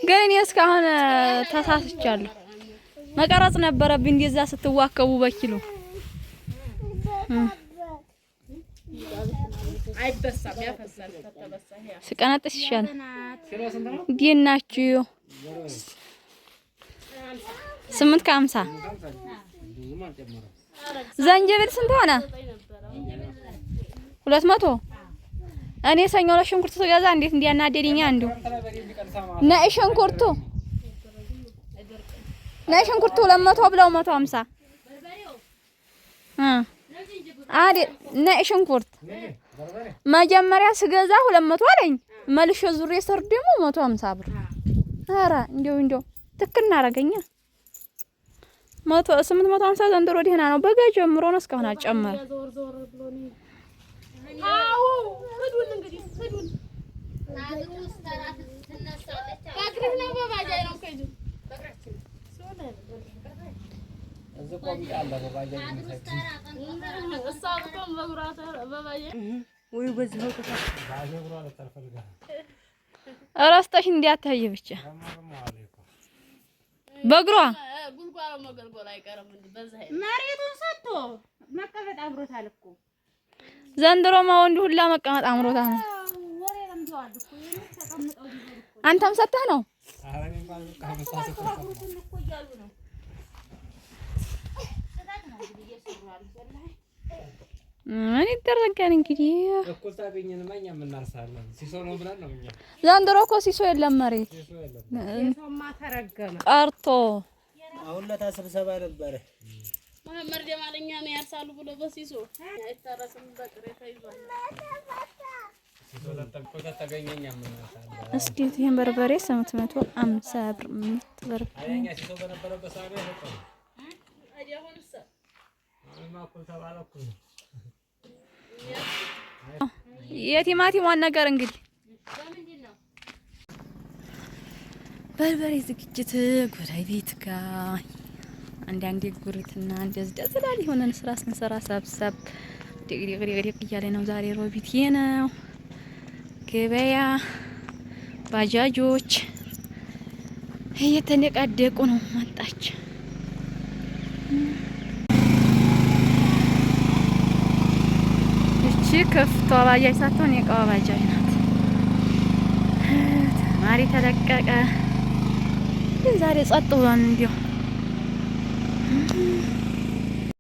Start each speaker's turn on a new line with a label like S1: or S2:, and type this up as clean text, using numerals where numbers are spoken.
S1: ግን እኔ እስካሁን ተሳስቻለሁ። መቀረጽ ነበረብኝ እንደዛ ስትዋከቡ በኪሎ
S2: አይበሳም ያፈሳል ተተበሳ ያ
S1: ስቀነጥስ ይሻላል። እንዴት ናችሁ? 8.50 ዘንጀብል ስንት ሆነ? 200 እኔ ሰኞ ለሽንኩርት ተገዛ እንዴት እንዲያናደደኝ አንዱ ነይ ሽንኩርቱ 200 ብለው 150 አዲ ነይ ሽንኩርት መጀመሪያ ስገዛ 200 አለኝ። መልሼ ዙሬ ስር ደግሞ 150 ብር። ኧረ እንደው ትክክል አደረገኛ። 850 ዘንድሮ ደህና ነው። በጋ ጀምሮ ነው እስካሁን አልጨመረ።
S2: አው ሂዱን እንግዲህ ሂዱን ባግሪፍ ነው በባጃይ ነው ከጁ ሶነ
S3: እዝቆም ያለ በባጃይ ነው
S2: እሳብቶም በጉራታ በባጃይ
S4: ወይ በዚህ
S3: ባጀብሩ አለ ተፈልጋ
S1: አራስታሽ እንዲያታየ ብቻ በግሯ
S2: ጉልጓሎ መገልጎል አይቀርም እንዴ በዛ
S4: መሬቱን ሰጥቶ መቀመጥ አብሮታል እኮ
S1: ዘንድሮማ ወንድ ሁላ መቀመጥ አምሮታል።
S4: ወሬ ለምደዋል እኮ ተቀምጠው ይዘው
S1: አንተም ሰጥተህ ነው?
S3: አረኔ እንኳን ካመጣት
S4: እኮ እያሉ ነው ተዳክና እንግዲህ እየሰራሉ ወላሂ
S1: ምን ይደረጋል እንግዲህ
S3: እኮ ታገኘንማ እኛ እናርሳለን። ሲሶ ነው ብለን ነው እኛ
S1: ዘንድሮ እኮ ሲሶ የለም መሬት
S3: ሲሶ የለም።
S4: የሰውማ ተረገመ
S1: ቀርቶ
S5: አሁን ለታስብሰባ ነበረ
S2: መሐመድ ጀማልኛ ነው ያርሳሉ ብሎ በሲሶ አይታረስም በጥሬ ተይዟል።
S3: ሲሶ ለተቆ ታገኘኛ እናርሳለን።
S1: እስኪ ይሄን በርበሬ 850 ብር በርበሬ
S3: አየኛ ሲሶ በነበረበት ሰዓት ነው የሰጠው።
S2: አዲያሆንስ
S3: ማኩል ተባለኩ
S1: የቲማቲሟን ነገር እንግዲህ በርበሬ ዝግጅት ጎረቤት ጋር አንዳንዴ ጉርትና እንደዚህ ደስላል የሆነን ስራ ስንሰራ ሰብሰብ ድቅድቅ እያለ ነው። ዛሬ ሮቢት ነው ገበያ ባጃጆች እየተነቃደቁ ነው። መጣች እቺ ከፍቷ ባጃጅ ሳትሆን የቀዋ ባጃጅ ናት። ተማሪ ተለቀቀ። ዛሬ ጸጥ ብሏል እንዲያው